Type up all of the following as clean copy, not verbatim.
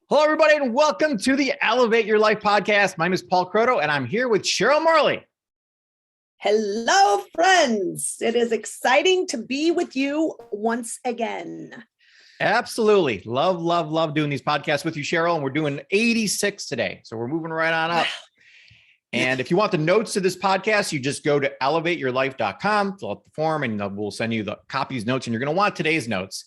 Hello, everybody, and welcome to the Elevate Your Life podcast. My name is Paul Croto, and I'm here with Cheryl Marley. Hello, friends. It is exciting to be with you once again. Absolutely. Love doing these podcasts with you, Cheryl. And we're doing 86 today. So we're moving right on up. And if you want the notes to this podcast, you just go to elevateyourlife.com, fill out the form, and we'll send you the copies, notes. And you're going to want today's notes,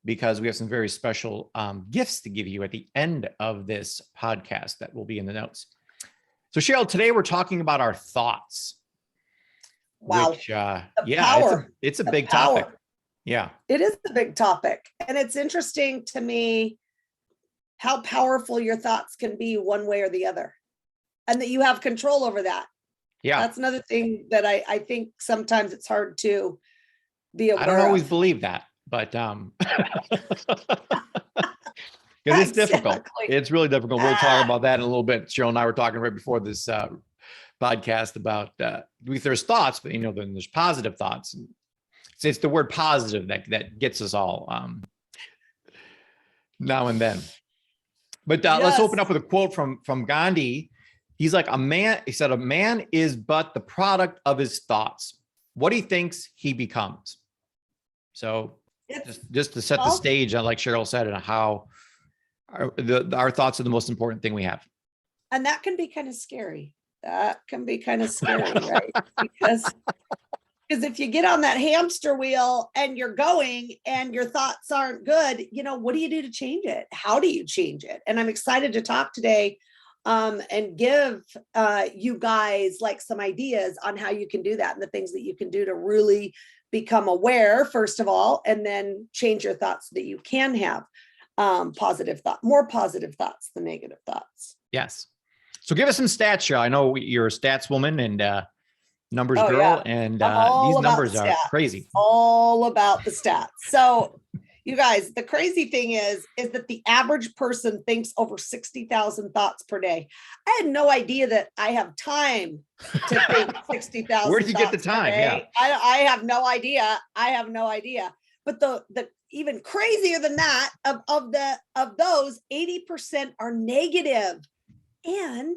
because we have some very special gifts to give you at the end of this podcast that will be in the notes. So Cheryl, today we're talking about our thoughts. Wow. Which, it's a big topic. Yeah. It is a big topic. And it's interesting to me how powerful your thoughts can be one way or the other, and that you have control over that. Yeah. That's another thing that I think sometimes it's hard to be aware of. I don't always believe that. But it's difficult. It's really difficult. We'll talk about that in a little bit. Cheryl and I were talking right before this podcast about there's thoughts, but then there's positive thoughts. It's the word positive that gets us all now and then. But let's open up with a quote from Gandhi. He's like, he said, a man is but the product of his thoughts. What he thinks, he becomes. So just to set the stage, like Cheryl said, and how our thoughts are the most important thing we have. And that can be kind of scary. Right? Because if you get on that hamster wheel and you're going and your thoughts aren't good, what do you do to change it? How do you change it? And I'm excited to talk today and give you guys like some ideas on how you can do that and the things that you can do to really become aware, first of all, and then change your thoughts so that you can have more positive thoughts than negative thoughts. Yes. So give us some stats, Cheryl. I know you're a stats woman and numbers girl, and these numbers are crazy. All about the stats. So you guys, the crazy thing is that the average person thinks over 60,000 thoughts per day. I had no idea that I have time to think 60,000. Where did you get the time? Yeah, I have no idea. But the even crazier than that, of those, 80% are negative and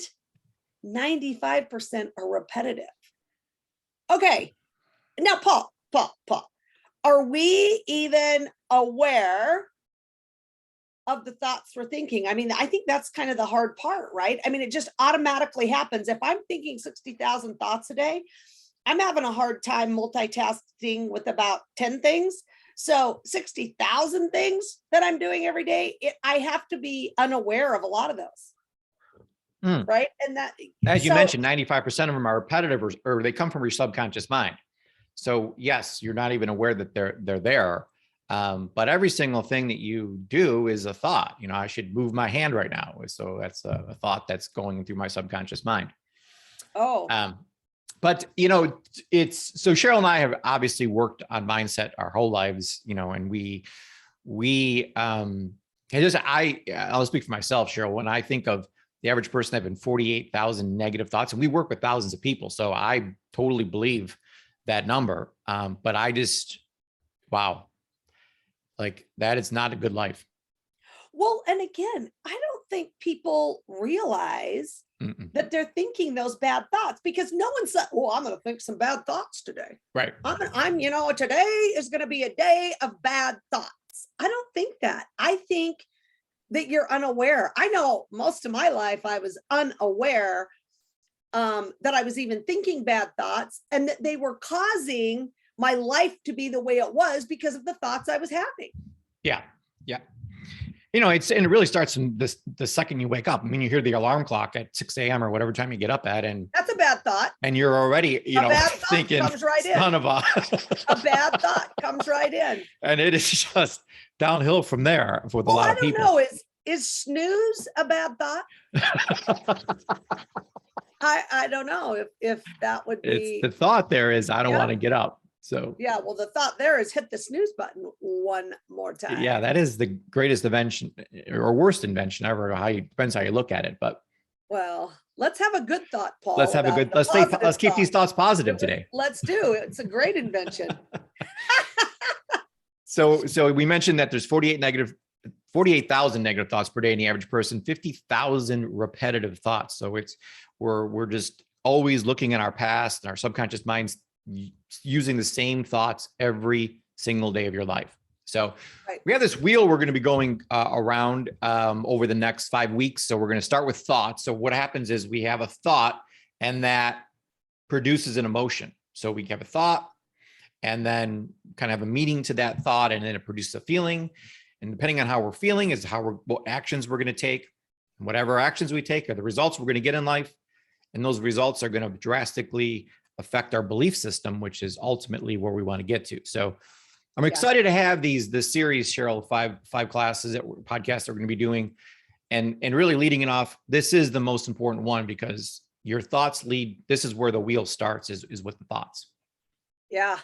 95% are repetitive. Okay, now Paul. Are we even aware of the thoughts we're thinking? I mean, I think that's kind of the hard part, right? I mean, it just automatically happens. If I'm thinking 60,000 thoughts a day, I'm having a hard time multitasking with about 10 things. So 60,000 things that I'm doing every day, I have to be unaware of a lot of those. Right. And that, as you mentioned, 95% of them are repetitive or they come from your subconscious mind. So yes, you're not even aware that they're there. But every single thing that you do is a thought. I should move my hand right now. So that's a thought that's going through my subconscious mind. But it's so Cheryl and I have obviously worked on mindset our whole lives, and I'll speak for myself, Cheryl. When I think of the average person having 48,000 negative thoughts, and we work with thousands of people, so I totally believe that number. But like that is not a good life. Well, and again, I don't think people realize that they're thinking those bad thoughts, because no one said, well, I'm going to think some bad thoughts today. Right. Today is going to be a day of bad thoughts. I don't think that. I think that you're unaware. I know most of my life I was unaware that I was even thinking bad thoughts, and that they were causing my life to be the way it was because of the thoughts I was having. Yeah. And it really starts from the second you wake up. I mean, you hear the alarm clock at 6 a.m. or whatever time you get up at, and that's a bad thought. And you're already, thinking, comes right in. Son of a bad thought comes right in. And it is just downhill from there with a lot of people. I don't know. Is snooze a bad thought? I don't know if that would be. It's the thought there is, I don't want to get up. So yeah, well, the thought there is hit the snooze button one more time. Yeah, that is the greatest invention or worst invention ever. Depends how you look at it, but. Well, let's have a good thought, Paul. Let's keep these thoughts positive today. Let's do it. It's a great invention. So we mentioned that there's 48 negative 48,000 negative thoughts per day in the average person, 50,000 repetitive thoughts. So we're just always looking at our past and our subconscious minds using the same thoughts every single day of your life. So we have this wheel we're going to be going around over the next 5 weeks. So we're going to start with thoughts. So what happens is we have a thought and that produces an emotion. So we have a thought and then kind of have a meaning to that thought, and then it produces a feeling. And depending on how we're feeling is what actions we're going to take. And whatever actions we take are the results we're going to get in life. And those results are going to drastically affect our belief system, which is ultimately where we want to get to. So I'm excited to have this series, Cheryl, five classes podcasts that we're going to be doing, and really leading it off. This is the most important one because your thoughts lead. This is where the wheel starts is with the thoughts. Yeah.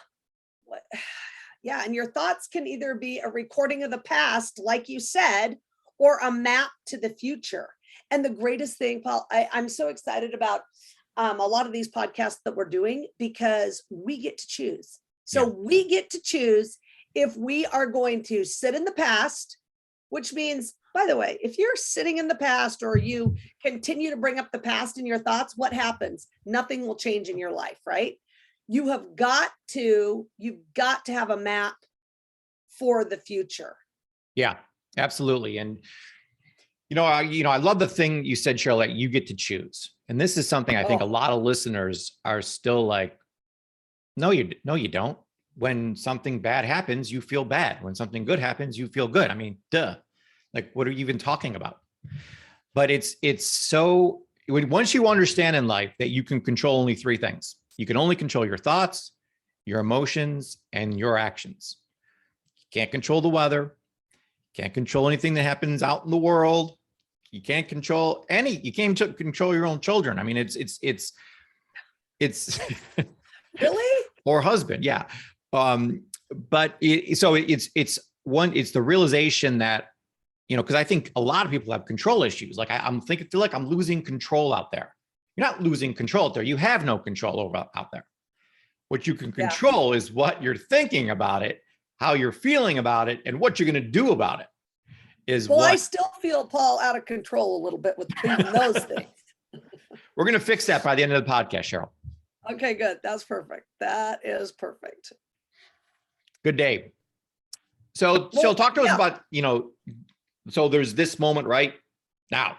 Yeah. And your thoughts can either be a recording of the past, like you said, or a map to the future. And the greatest thing, Paul, I'm so excited about a lot of these podcasts that we're doing because we get to choose. So we get to choose if we are going to sit in the past, which means, by the way, if you're sitting in the past or you continue to bring up the past in your thoughts, what happens? Nothing will change in your life, right? You've got to have a map for the future. Yeah, absolutely. And I love the thing you said, Cheryl, that you get to choose. And this is something I think a lot of listeners are still like, no, you don't. When something bad happens, you feel bad. When something good happens, you feel good. I mean, duh. Like, what are you even talking about? But it's so, once you understand in life that you can control only 3 things. You can only control your thoughts, your emotions, and your actions. You can't control the weather. You can't control anything that happens out in the world. You can't control you can't control your own children. I mean, it's really, or husband. Yeah. But it's the realization that, because I think a lot of people have control issues. Like I feel like I'm losing control out there. You're not losing control out there. You have no control over out there. What you can control is what you're thinking about it, how you're feeling about it, and what you're going to do about it. I still feel, Paul, out of control a little bit with those things. We're going to fix that by the end of the podcast, Cheryl. Okay, good. That's perfect. That is perfect. Good day. So talk to us about, so there's this moment right now.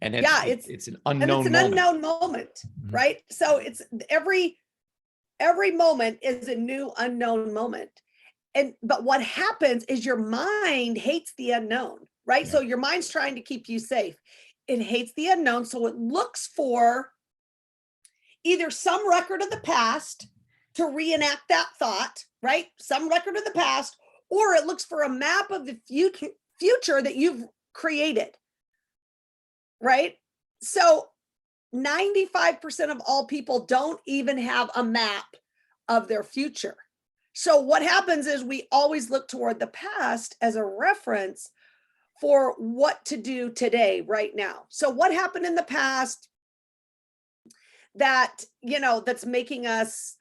And it's an unknown moment, right? So it's every moment is a new unknown moment. But what happens is your mind hates the unknown, right? Yeah. So your mind's trying to keep you safe. It hates the unknown. So it looks for either some record of the past to reenact that thought, right? Some record of the past, or it looks for a map of the future that you've created, right? So 95% of all people don't even have a map of their future. So what happens is we always look toward the past as a reference for what to do today, right now. So what happened in the past that, that's making us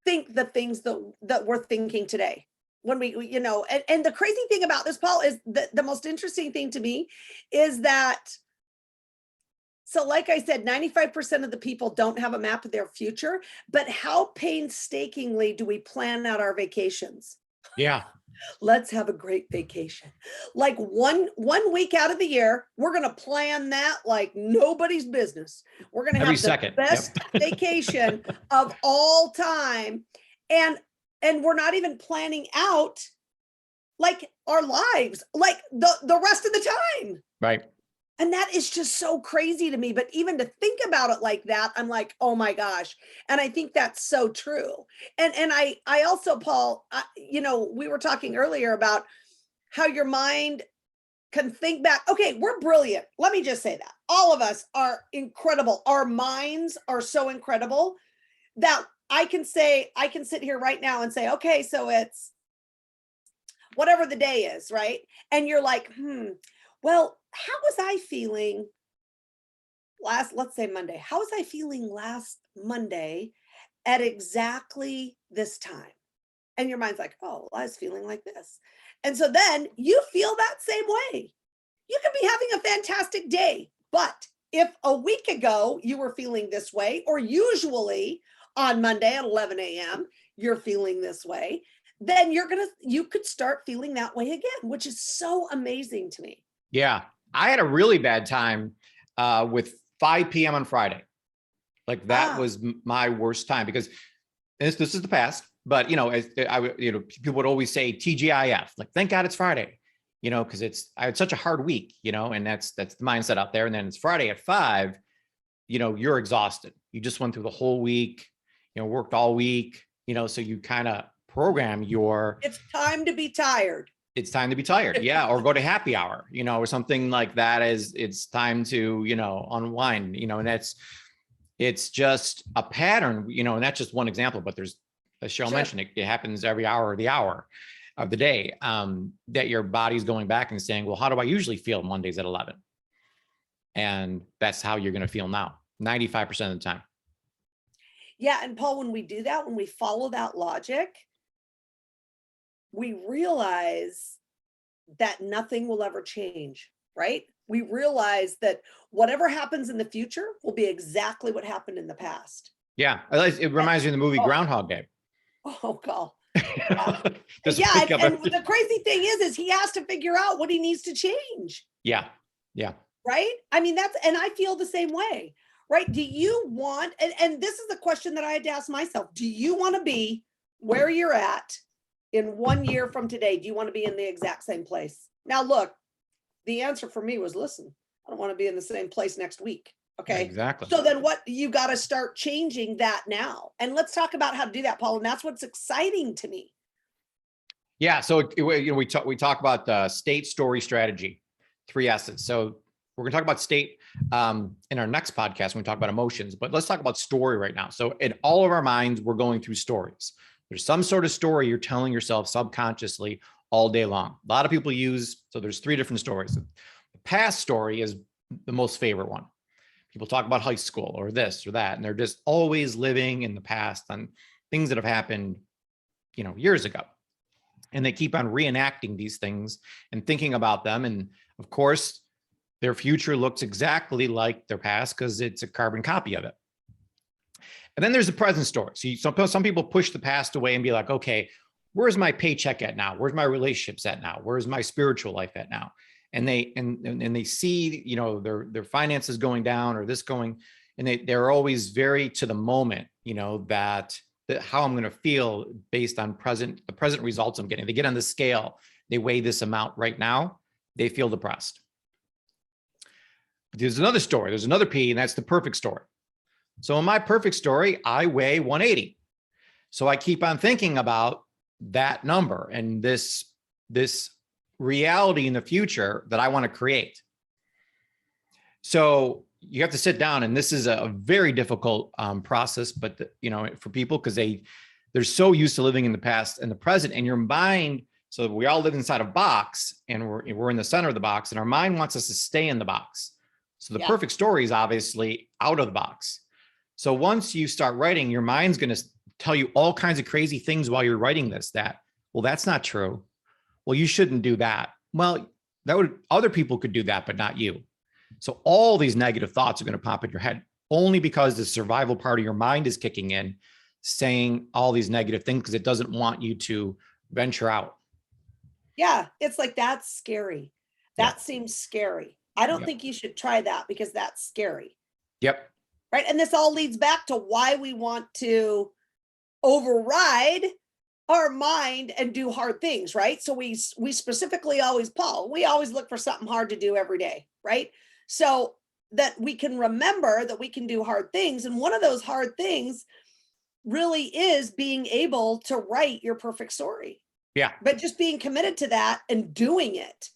think the things that we're thinking today. When we and the crazy thing about this, Paul, is the most interesting thing to me is that, so like I said, 95% of the people don't have a map of their future, but how painstakingly do we plan out our vacations? Yeah. Let's have a great vacation. Like one week out of the year, we're going to plan that like nobody's business. We're going to have the best vacation of all time. And we're not even planning out like our lives, like the rest of the time. Right. And that is just so crazy to me. But even to think about it like that, I'm like, oh my gosh. And I think that's so true. And I also, Paul, we were talking earlier about how your mind can think back. Okay, we're brilliant. Let me just say that. All of us are incredible. Our minds are so incredible that I can sit here right now and say, okay, so it's whatever the day is, right? And you're like, well, how was I feeling let's say Monday? How was I feeling last Monday at exactly this time? And your mind's like, oh, I was feeling like this. And so then you feel that same way. You could be having a fantastic day, but if a week ago you were feeling this way, or usually on Monday at 11 a.m., you're feeling this way, then you could start feeling that way again, which is so amazing to me. Yeah. I had a really bad time with 5 p.m. on Friday. Like that was my worst time, because this is the past, but people would always say TGIF, like, thank God it's Friday, because I had such a hard week, and that's the mindset out there. And then it's Friday at 5, you're exhausted. You just went through the whole week, worked all week, so you kind of program it's time to be tired. It's time to be tired. Yeah. Or go to happy hour, or something like that, as it's time to, unwind, and it's just a pattern, and that's just one example, but there's, as Cheryl mentioned, it happens every hour of the day, that your body's going back and saying, well, how do I usually feel Mondays at 11? And that's how you're going to feel now, 95% of the time. Yeah. And Paul, when we do that, when we follow that logic, we realize that nothing will ever change, right? We realize that whatever happens in the future will be exactly what happened in the past. Yeah. It reminds me of the movie Groundhog Day. Oh, God. Yeah. And the crazy thing is he has to figure out what he needs to change. Yeah. Yeah. Right. I mean, and I feel the same way, right? Do you want, and this is the question that I had to ask myself, do you want to be where you're at in 1 year from today? Do you want to be in the exact same place? Now, look, the answer for me was, listen, I don't want to be in the same place next week. Okay. Exactly. So then you got to start changing that now. And let's talk about how to do that, Paul. And that's what's exciting to me. Yeah. So, we talk about state, story, strategy, 3 S's. So we're going to talk about state in our next podcast when we talk about emotions, but let's talk about story right now. So in all of our minds, we're going through stories. There's some sort of story you're telling yourself subconsciously all day long. A lot of people so there's 3 different stories. The past story is the most favorite one. People talk about high school or this or that, and they're just always living in the past on things that have happened, years ago. And they keep on reenacting these things and thinking about them. And of course, their future looks exactly like their past because it's a carbon copy of it. And then there's the present story. So some people push the past away and be like, okay, where's my paycheck at now? Where's my relationships at now? Where's my spiritual life at now? And they see, their finances going down or this going, and they're always very to the moment, that how I'm going to feel based on the present results I'm getting. They get on the scale, they weigh this amount right now, they feel depressed. There's another story. There's another P, and that's the perfect story. So in my perfect story, I weigh 180. So I keep on thinking about that number and this reality in the future that I want to create. So you have to sit down, and this is a very difficult process, but for people, because they're so used to living in the past and the present, and your mind. So we all live inside a box, and we're in the center of the box, and our mind wants us to stay in the box. So the perfect story is obviously out of the box. So once you start writing, your mind's going to tell you all kinds of crazy things while you're writing this, well, that's not true. Well, you shouldn't do that. Well, other people could do that, but not you. So all these negative thoughts are going to pop in your head only because the survival part of your mind is kicking in, saying all these negative things because it doesn't want you to venture out. Yeah. It's like, that's scary. That seems scary. I don't think you should try that because that's scary. Yep. Right. And this all leads back to why we want to override our mind and do hard things, right? So we specifically we always look for something hard to do every day, right? So that we can remember that we can do hard things. And one of those hard things really is being able to write your perfect story. Yeah. But just being committed to that and doing it.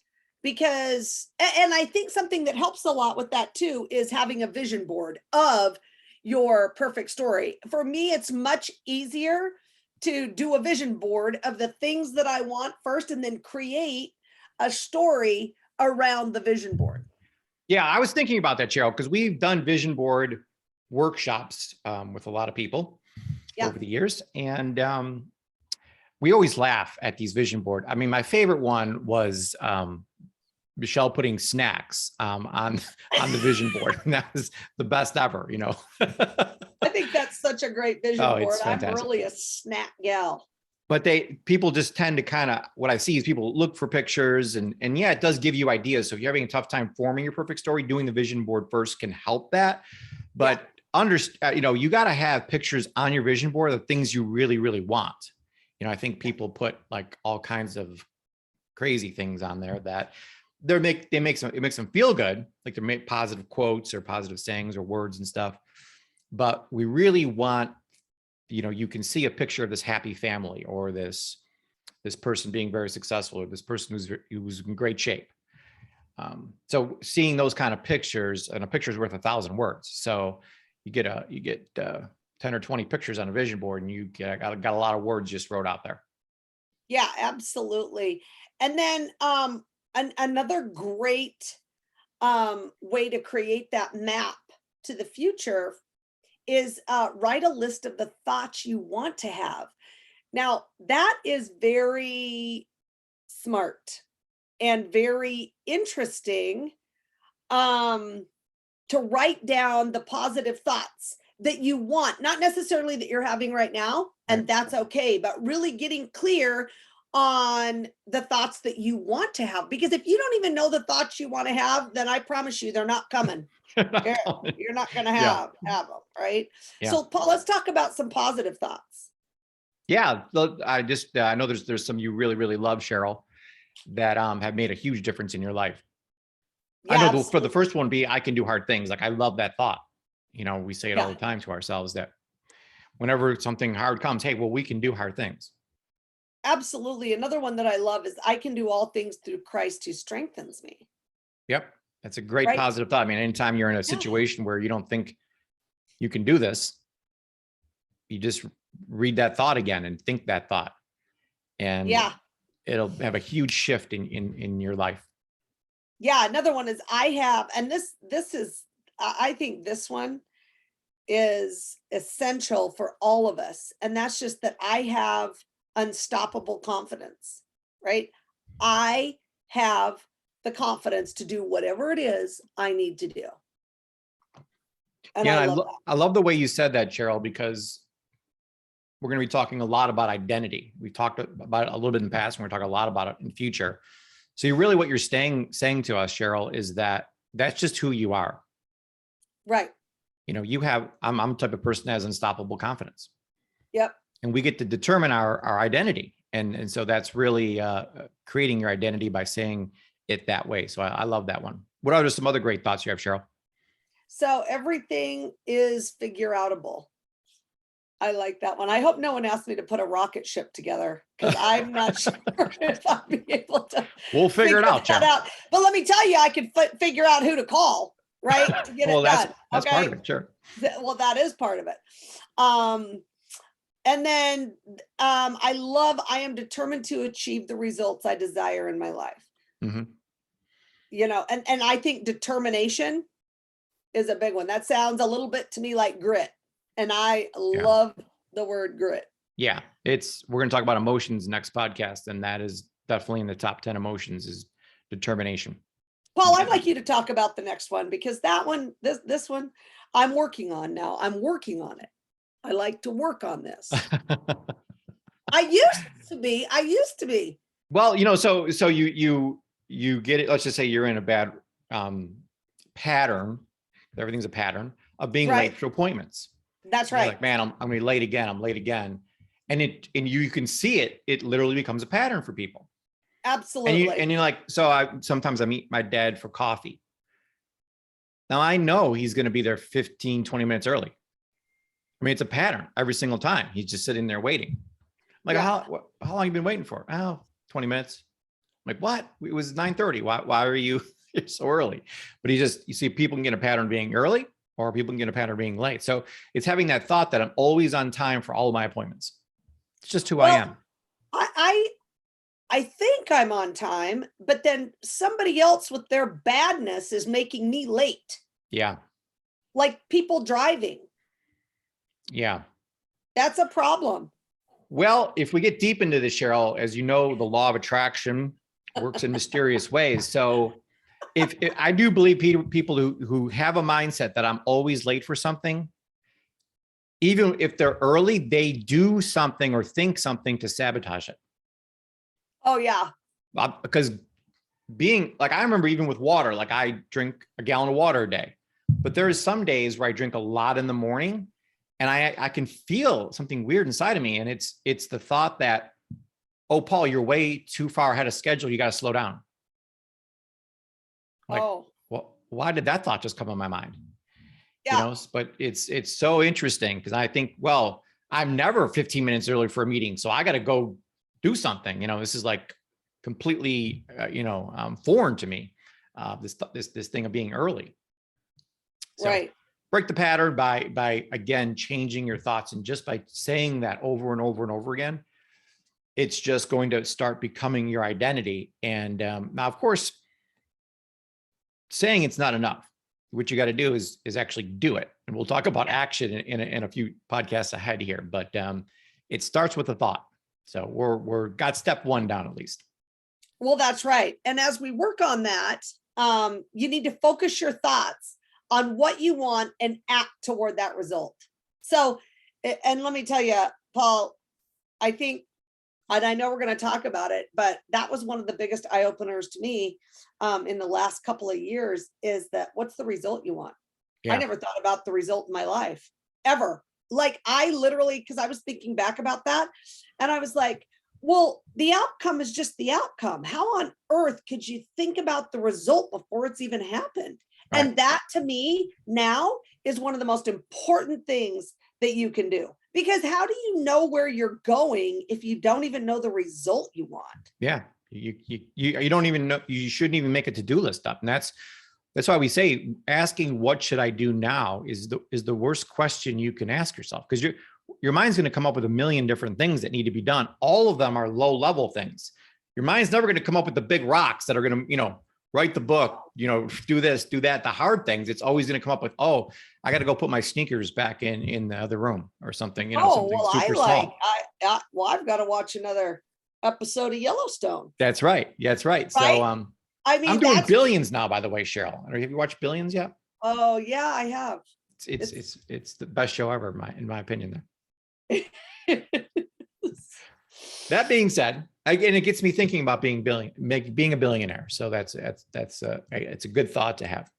Because, and I think something that helps a lot with that too is having a vision board of your perfect story. For me, it's much easier to do a vision board of the things that I want first, and then create a story around the vision board. Yeah, I was thinking about that, Cheryl, because we've done vision board workshops with a lot of people over the years. And we always laugh at these vision board. I mean, my favorite one was Michelle putting snacks on the vision board. And that was the best ever, you know. I think that's such a great vision Oh, board. it's I'm fantastic. really a snack gal. But people just tend to kind of, what I see is people look for pictures and yeah, it does give you ideas. So if you're having a tough time forming your perfect story, doing the vision board first can help that. But you know, you got to have pictures on your vision board of things you really, really want. You know, I think people put like all kinds of crazy things on there that it makes them feel good. Like they make positive quotes or positive sayings or words and stuff. But we really want, you know, you can see a picture of this happy family or this person being very successful or this person who's in great shape. So seeing those kind of pictures, and a picture is worth 1,000 words. So you get 10 or 20 pictures on a vision board and you got a lot of words just wrote out there. Yeah, absolutely. And then another great way to create that map to the future is write a list of the thoughts you want to have. Now, that is very smart and very interesting to write down the positive thoughts that you want, not necessarily that you're having right now, and that's okay, but really getting clear on the thoughts that you want to have. Because if you don't even know the thoughts you want to have, then I promise you they're not coming. You're not going to have them, right? Yeah. So Paul, let's talk about some positive thoughts. Yeah, I know there's some you really, really love, Cheryl, that have made a huge difference in your life. Yeah, I know for the first one I can do hard things. Like I love that thought. You know, we say it all the time to ourselves that whenever something hard comes, hey, well, we can do hard things. Absolutely. Another one that I love is I can do all things through Christ who strengthens me. Yep. That's a great positive thought. I mean, anytime you're in a situation where you don't think you can do this, you just read that thought again and think that thought. And it'll have a huge shift in your life. Yeah. Another one is and this is, I think this one is essential for all of us. And that's just that I have unstoppable confidence, right? I have the confidence to do whatever it is I need to do. And I love the way you said that, Cheryl, because we're going to be talking a lot about identity. We've talked about it a little bit in the past, and we're talking a lot about it in the future. So really what you're saying to us, Cheryl, is that that's just who you are. Right. You know, I'm the type of person that has unstoppable confidence. Yep. And we get to determine our identity. And so that's really creating your identity by saying it that way. So I love that one. What are some other great thoughts you have, Cheryl? So everything is figure outable. I like that one. I hope no one asked me to put a rocket ship together because I'm not sure if I'll be able to. We'll figure it out, Cheryl. But let me tell you, I can figure out who to call, right? To get well, it done. That's part of it, sure. Well, that is part of it. And then I am determined to achieve the results I desire in my life. Mm-hmm. You know, and I think determination is a big one. That sounds a little bit to me like grit. And I love the word grit. Yeah, we're going to talk about emotions next podcast. And that is definitely in the top 10 emotions is determination. Paul, I'd like you to talk about the next one because that one, this one I'm working on now. I'm working on it. I like to work on this. I used to be. Well, you know, so you get it. Let's just say you're in a bad pattern. Everything's a pattern of being late to appointments. That's right. Like, man, I'm going to be late again. I'm late again. And you can see it. It literally becomes a pattern for people. Absolutely. And you're like, so sometimes I meet my dad for coffee. Now I know he's going to be there 15, 20 minutes early. I mean, it's a pattern every single time. He's just sitting there waiting. I'm like, how long have you been waiting for? Oh, 20 minutes. I'm like, what? It was 9:30. Why are you so early? But you see people can get a pattern being early or people can get a pattern being late. So it's having that thought that I'm always on time for all of my appointments. It's just who I am. I think I'm on time, but then somebody else with their badness is making me late. Yeah. Like people driving. Yeah. That's a problem. Well, if we get deep into this, Cheryl, as you know, the law of attraction works in mysterious ways. So if I do believe people who have a mindset that I'm always late for something, even if they're early, they do something or think something to sabotage it. Oh yeah. Because being like, I remember even with water, like I drink a gallon of water a day, but there's some days where I drink a lot in the morning and I can feel something weird inside of me. And it's the thought that, oh, Paul, you're way too far ahead of schedule. You got to slow down. Like, well, why did that thought just come in my mind? Yeah. You know, but it's so interesting because I think, well, I'm never 15 minutes early for a meeting, so I got to go do something. You know, this is like completely, foreign to me. This thing of being early. So Right. break the pattern by again changing your thoughts, and just by saying that over and over and over again, it's just going to start becoming your identity. And now, of course, saying it's not enough. What you got to do is actually do it. And we'll talk about action in a few podcasts ahead here, but it starts with a thought. So we're got step one down at least. Well, that's right. And as we work on that, you need to focus your thoughts on what you want and act toward that result. So, and let me tell you, Paul, I think, and I know we're going to talk about it, but that was one of the biggest eye openers to me in the last couple of years, is that what's the result you want? Yeah. I never thought about the result in my life ever. Like I literally, because I was thinking back about that and I was like, well, the outcome is just the outcome. How on earth could you think about the result before it's even happened? Right. And that to me now is one of the most important things that you can do. Because how do you know where you're going if you don't even know the result you want? Yeah, you don't even know. You shouldn't even make a to-do list up, and that's why we say asking what should I do now is the worst question you can ask yourself, because your mind's going to come up with a million different things that need to be done. All of them are low-level things. Your mind's never going to come up with the big rocks that are going to, write the book, do this, do that, the hard things. It's always going to come up with, oh, I got to go put my sneakers back in the other room or something, something super small. I've got to watch another episode of Yellowstone. That's right. That's right. So, I mean, I'm doing Billions now, by the way, Cheryl. Have you watched Billions yet? Oh yeah, I have. It's the best show ever, in my opinion there. That being said, again, it gets me thinking about being a billionaire. So that's it's a good thought to have.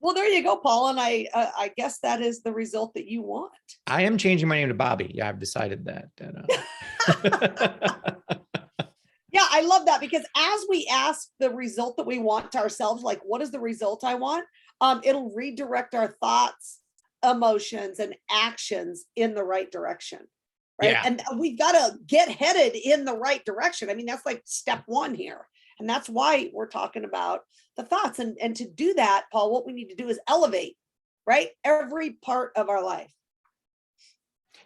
Well, there you go, Paul. And I guess that is the result that you want. I am changing my name to Bobby. Yeah, I've decided that. Yeah, I love that, because as we ask the result that we want to ourselves, like, what is the result I want? It'll redirect our thoughts, emotions, and actions in the right direction. Right. Yeah. And we've got to get headed in the right direction. I mean, that's like step one here. And that's why we're talking about the thoughts. And to do that, Paul, what we need to do is elevate, right? Every part of our life.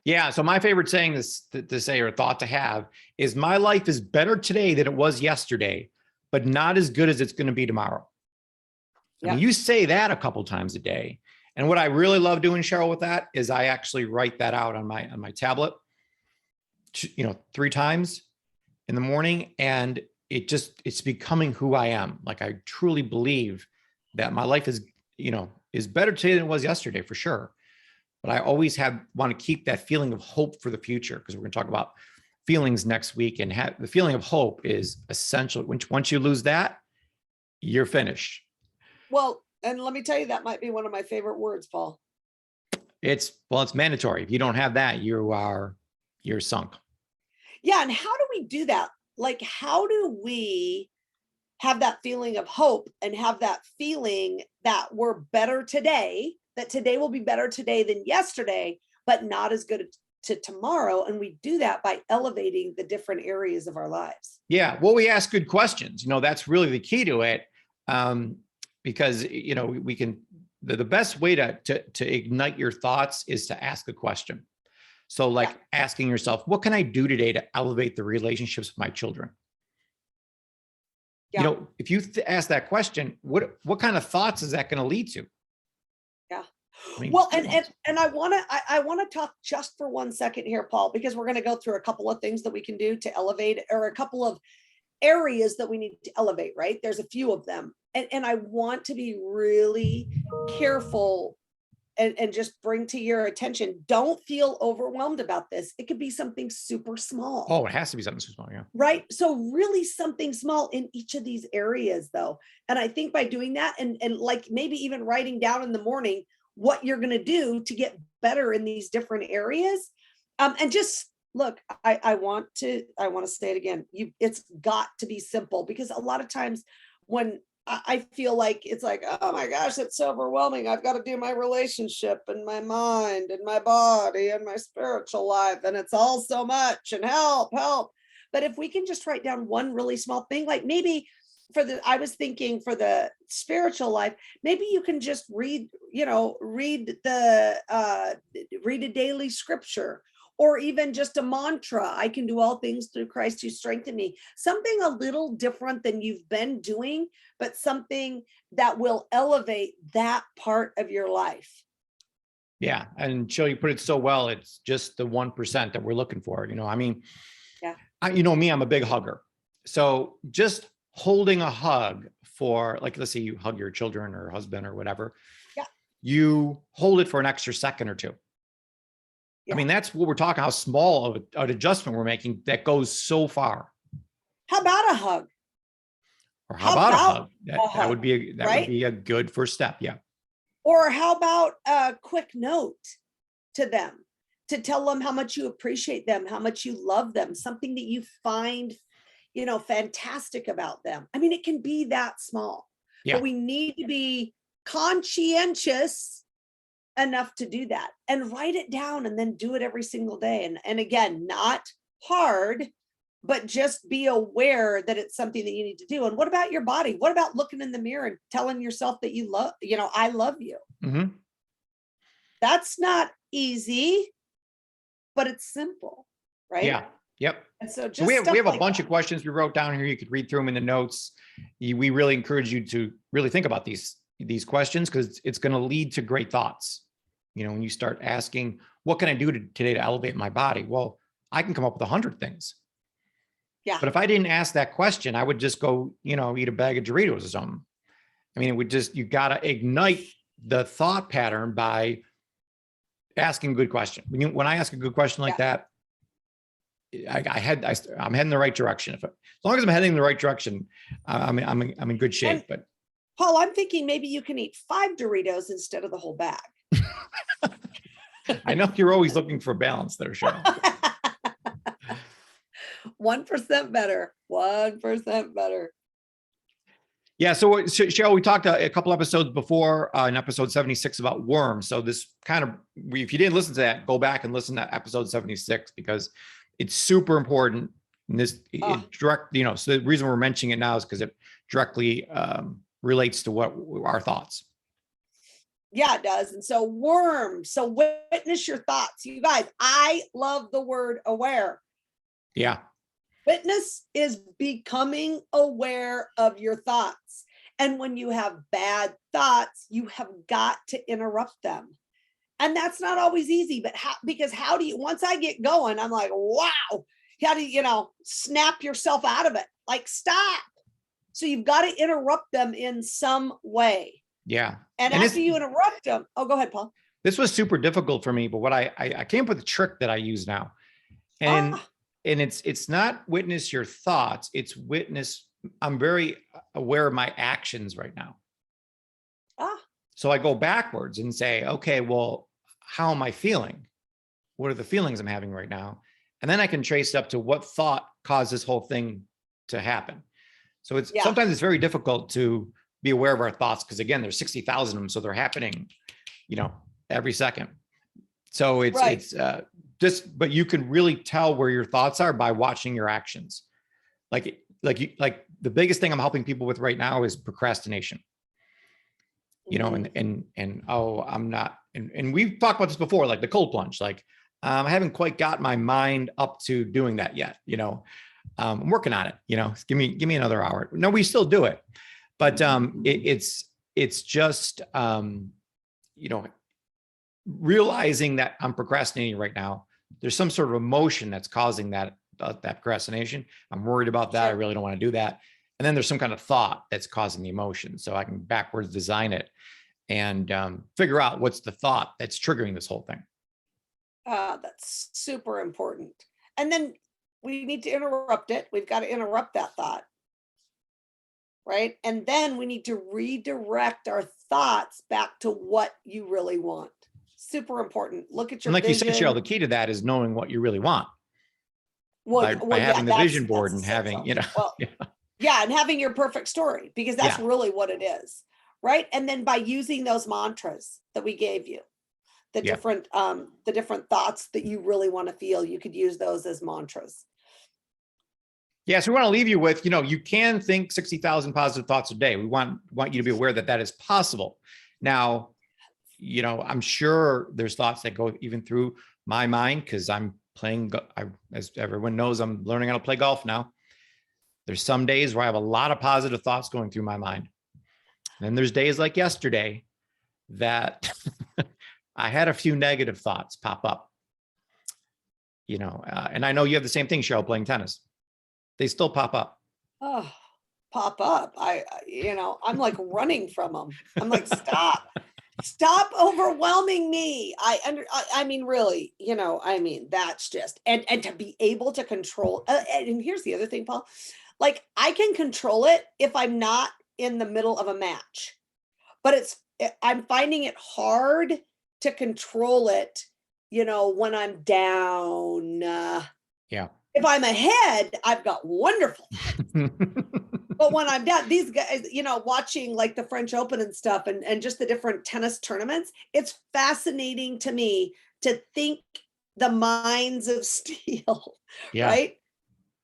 Yeah. So my favorite saying to say, or thought to have, is my life is better today than it was yesterday, but not as good as it's going to be tomorrow. Yeah. I mean, you say that a couple times a day. And what I really love doing, Cheryl, with that is I actually write that out on my tablet, 3 times in the morning. And it's becoming who I am. Like, I truly believe that my life is better today than it was yesterday, for sure. But I always want to keep that feeling of hope for the future, because we're going to talk about feelings next week. And the feeling of hope is essential. Once you lose that, you're finished. Well, and let me tell you, that might be one of my favorite words, Paul. It's mandatory. If you don't have that, you're sunk. Yeah. And how do we do that? Like, how do we have that feeling of hope and have that feeling that we're better today, that today will be better today than yesterday, but not as good to tomorrow? And we do that by elevating the different areas of our lives. Yeah. Well, we ask good questions. That's really the key to it. Because, we can, the best way to ignite your thoughts is to ask a question. So like asking yourself, what can I do today to elevate the relationships with my children? Yeah. If you ask that question, what kind of thoughts is that going to lead to? Yeah. I mean, Well, good ones. and I want to talk just for 1 second here, Paul, because we're going to go through a couple of things that we can do to elevate, or a couple of areas that we need to elevate, right? There's a few of them. And I want to be really careful and just bring to your attention, don't feel overwhelmed about this. It could be something super small. Oh, it has to be something so small. Yeah. Right. So really something small in each of these areas though. And I think by doing that and like maybe even writing down in the morning what you're going to do to get better in these different areas. And just look, I want to say it again. It's got to be simple, because a lot of times when I feel like it's like, oh my gosh, it's so overwhelming. I've got to do my relationship and my mind and my body and my spiritual life. And it's all so much, and help. But if we can just write down one really small thing, like maybe I was thinking for the spiritual life, maybe you can just read a daily scripture, or even just a mantra. I can do all things through Christ who strengthened me. Something a little different than you've been doing, but something that will elevate that part of your life. Yeah. And Jill, you put it so well. It's just the 1% that we're looking for. I mean, Yeah. Me, I'm a big hugger. So just holding a hug for, like, let's say you hug your children or husband or whatever. Yeah. You hold it for an extra second or two. Yeah. I mean, that's what we're talking, how small of an adjustment we're making that goes so far. How about a hug? Or how about a hug? That hug, would be would be a good first step. Yeah. Or how about a quick note to them to tell them how much you appreciate them, how much you love them, something that you find, fantastic about them. I mean, it can be that small, but we need to be conscientious enough to do that and write it down, and then do it every single day. And again, not hard, but just be aware that it's something that you need to do. And what about your body? What about looking in the mirror and telling yourself that you love, I love you. Mm-hmm. That's not easy, but it's simple, right? Yeah. Yep. And so we have a like bunch of questions we wrote down here. You could read through them in the notes. We really encourage you to really think about these questions, because it's going to lead to great thoughts. When you start asking, what can I do today to elevate my body? Well, I can come up with 100 things. Yeah. But if I didn't ask that question, I would just go, eat a bag of Doritos or something. I mean, it would just, you got to ignite the thought pattern by asking a good question. When I ask a good question like that, I'm heading the right direction. As long as I'm heading in the right direction, I'm in good shape. And, but Paul, I'm thinking maybe you can eat 5 Doritos instead of the whole bag. I know you're always looking for balance there, Cheryl. 1% better. 1% better. Yeah. So Cheryl, we talked a couple episodes before, in episode 76, about worms. So this kind of, if you didn't listen to that, go back and listen to episode 76, because it's super important. And direct, so the reason we're mentioning it now is because it directly relates to what our thoughts. Yeah, it does. And so worms. So witness your thoughts. You guys, I love the word aware. Yeah. Witness is becoming aware of your thoughts. And when you have bad thoughts, you have got to interrupt them. And that's not always easy, but how do you, once I get going, I'm like, wow, how do you, snap yourself out of it? Like, stop. So you've got to interrupt them in some way. Yeah. And after you interrupt them, go ahead, Paul. This was super difficult for me, but what I came up with a trick that I use now. And it's not witness your thoughts, it's witness, I'm very aware of my actions right now. So I go backwards and say, okay, well, how am I feeling? What are the feelings I'm having right now? And then I can trace up to what thought caused this whole thing to happen. So it's sometimes it's very difficult to be aware of our thoughts, because again, there's 60,000 of them. So they're happening, every second. So it's but you can really tell where your thoughts are by watching your actions. Like the biggest thing I'm helping people with right now is procrastination. I'm not, and we've talked about this before, like the cold plunge, like I haven't quite got my mind up to doing that yet. I'm working on it, give me another hour. No, we still do it, but it's just, realizing that I'm procrastinating right now, there's some sort of emotion that's causing that procrastination. I'm worried about that. I really don't want to do that. And then there's some kind of thought that's causing the emotion. So I can backwards design it and figure out what's the thought that's triggering this whole thing. That's super important. And then we need to interrupt it. We've got to interrupt that thought. Right. And then we need to redirect our thoughts back to what you really want. Super important. Look at your And like vision. you said, Cheryl, the key to that is knowing what you really want. Well, by having the vision board and essential. having, you know, well, yeah, and having your perfect story, because that's really what it is. Right. And then by using those mantras that we gave you, the different thoughts that you really want to feel, you could use those as mantras. Yeah, so we want to leave you with, you know, you can think 60,000 positive thoughts a day. We want you to be aware that that is possible. Now, you know, I'm sure there's thoughts that go even through my mind, because I'm playing, as everyone knows, I'm learning how to play golf now. There's some days where I have a lot of positive thoughts going through my mind. And then there's days like yesterday that I had a few negative thoughts pop up, you know, and I know you have the same thing, Cheryl, playing tennis. They still pop up. Oh, pop up. I'm like running from them. I'm like, stop overwhelming me. I mean, really, that's just, and to be able to control. And here's the other thing, Paul, like I can control it if I'm not in the middle of a match, but I'm finding it hard to control it, when I'm down. Yeah. If I'm ahead, I've got wonderful. But when I'm down, these guys, watching like the French Open and stuff, and just the different tennis tournaments, it's fascinating to me to think the minds of steel, right?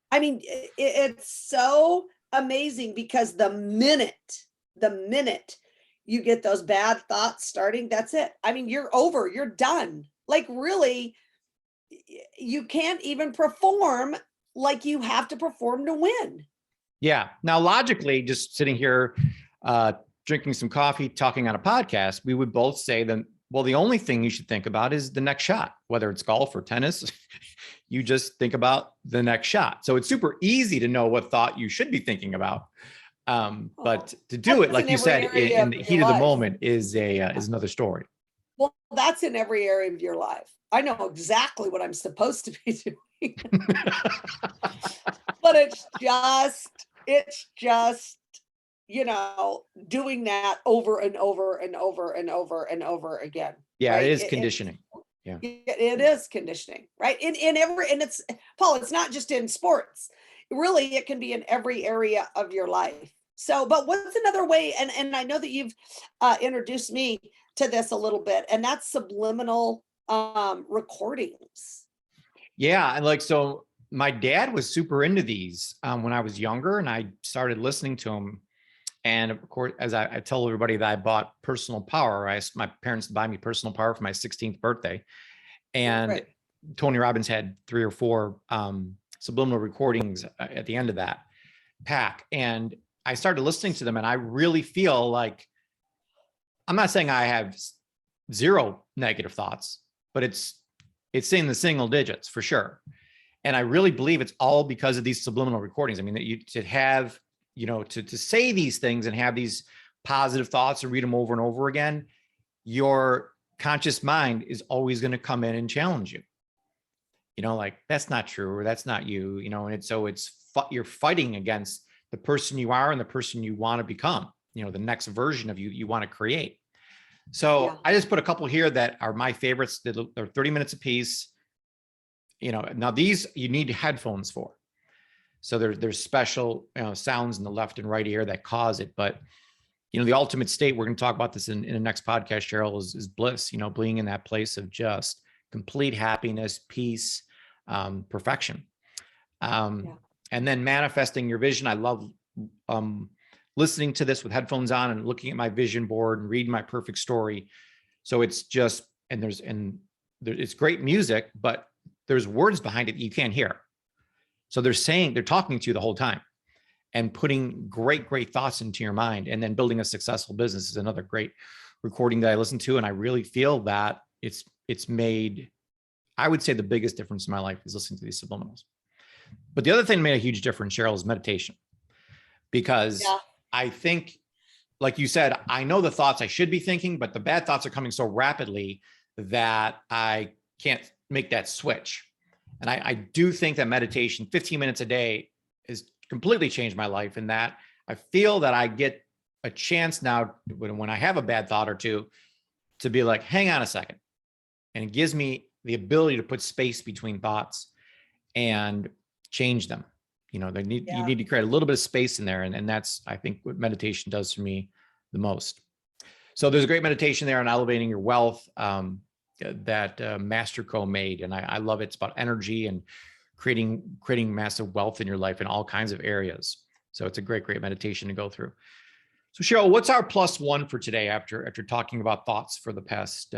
I mean, it's so amazing, because the minute you get those bad thoughts starting, that's it. I mean, you're over, you're done. Like really, you can't even perform like you have to perform to win. Yeah. Now, logically, just sitting here, drinking some coffee, talking on a podcast, we would both say that, well, the only thing you should think about is the next shot, whether it's golf or tennis. You just think about the next shot. So it's super easy to know what thought you should be thinking about. But to do it, like you said, in the heat of the moment is another story. Well, that's in every area of your life. I know exactly what I'm supposed to be doing. But it's just, doing that over and over and over and over and over again. Yeah, right? It is conditioning. It is conditioning, right? And it's, Paul, it's not just in sports. Really, it can be in every area of your life. So, but what's another way? And I know that you've introduced me to this a little bit, and that's subliminal recordings. Yeah. And so my dad was super into these when I was younger, and I started listening to him. And of course, as I tell everybody that I bought Personal Power, I asked my parents to buy me Personal Power for my 16th birthday. And Tony Robbins had 3 or 4 subliminal recordings at the end of that pack. And I started listening to them, and I really feel like, I'm not saying I have 0 negative thoughts, but it's in the single digits for sure. And I really believe it's all because of these subliminal recordings. I mean, that you to have, to say these things and have these positive thoughts and read them over and over again, your conscious mind is always going to come in and challenge you. Like, that's not true, or that's not you, and you're fighting against the person you are and the person you want to become, the next version of you want to create. So I just put a couple here that are my favorites. They're 30 minutes a piece. Now these you need headphones for. So there's special sounds in the left and right ear that cause it. But the ultimate state, we're going to talk about this in the next podcast, Cheryl, is bliss. Being in that place of just complete happiness, peace, perfection, and then manifesting your vision. I love listening to this with headphones on and looking at my vision board and reading my perfect story. So it's just, it's great music, but there's words behind it that you can't hear. So they're talking to you the whole time, and putting great thoughts into your mind, and then building a successful business is another great recording that I listen to. And I really feel that it's made, I would say the biggest difference in my life is listening to these subliminals. But the other thing that made a huge difference, Cheryl, is meditation. Because I think, like you said, I know the thoughts I should be thinking, but the bad thoughts are coming so rapidly that I can't make that switch. And I do think that meditation, 15 minutes a day, has completely changed my life, in that I feel that I get a chance now when I have a bad thought or two to be like, hang on a second. And it gives me the ability to put space between thoughts and change them. You know, you need to create a little bit of space in there. And that's, I think, what meditation does for me the most. So there's a great meditation there on elevating your wealth that Master Co made. And I love it. It's about energy and creating massive wealth in your life in all kinds of areas. So it's a great meditation to go through. So Cheryl, what's our +1 for today after talking about thoughts for the past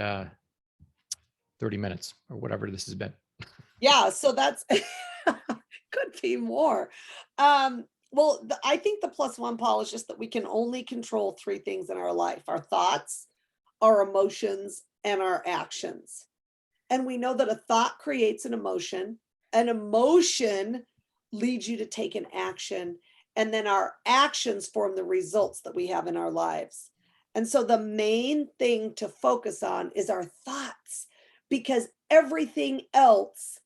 30 minutes or whatever this has been? Yeah, so that's could be more. Well, I think the +1, Paul, is just that we can only control 3 things in our life: our thoughts, our emotions, and our actions. And we know that a thought creates an emotion leads you to take an action, and then our actions form the results that we have in our lives. And so the main thing to focus on is our thoughts, because everything else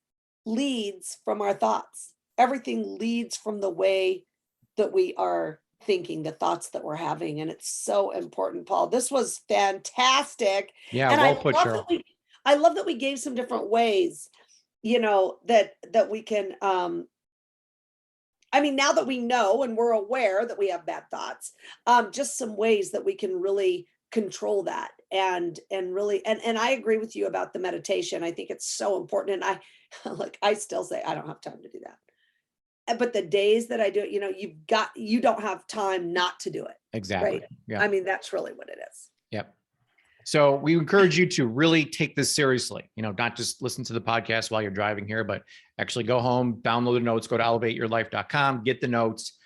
leads from our thoughts. Everything leads from the way that we are thinking, the thoughts that we're having. And it's so important, Paul. This was fantastic. Yeah, And well put, Cheryl. I love that we gave some different ways, you know, that we can I mean, now that we know and we're aware that we have bad thoughts, just some ways that we can really control that and really, and I agree with you about the meditation. I think it's so important. And I still say I don't have time to do that. But the days that I do it, you know, you don't have time not to do it. Exactly. Right? Yeah. I mean, that's really what it is. Yep. So we encourage you to really take this seriously, you know, not just listen to the podcast while you're driving here, but actually go home, download the notes, go to elevateyourlife.com, get the notes.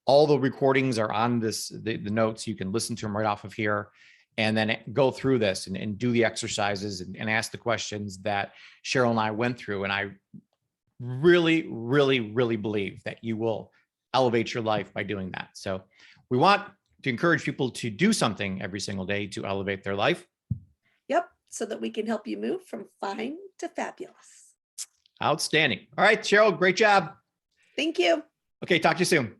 All the recordings are on the notes. You can listen to them right off of here, and then go through this and do the exercises and ask the questions that Cheryl and I went through. And I really, really, really believe that you will elevate your life by doing that. So we want to encourage people to do something every single day to elevate their life. Yep. So that we can help you move from fine to fabulous. Outstanding. All right, Cheryl, great job. Thank you. Okay, talk to you soon.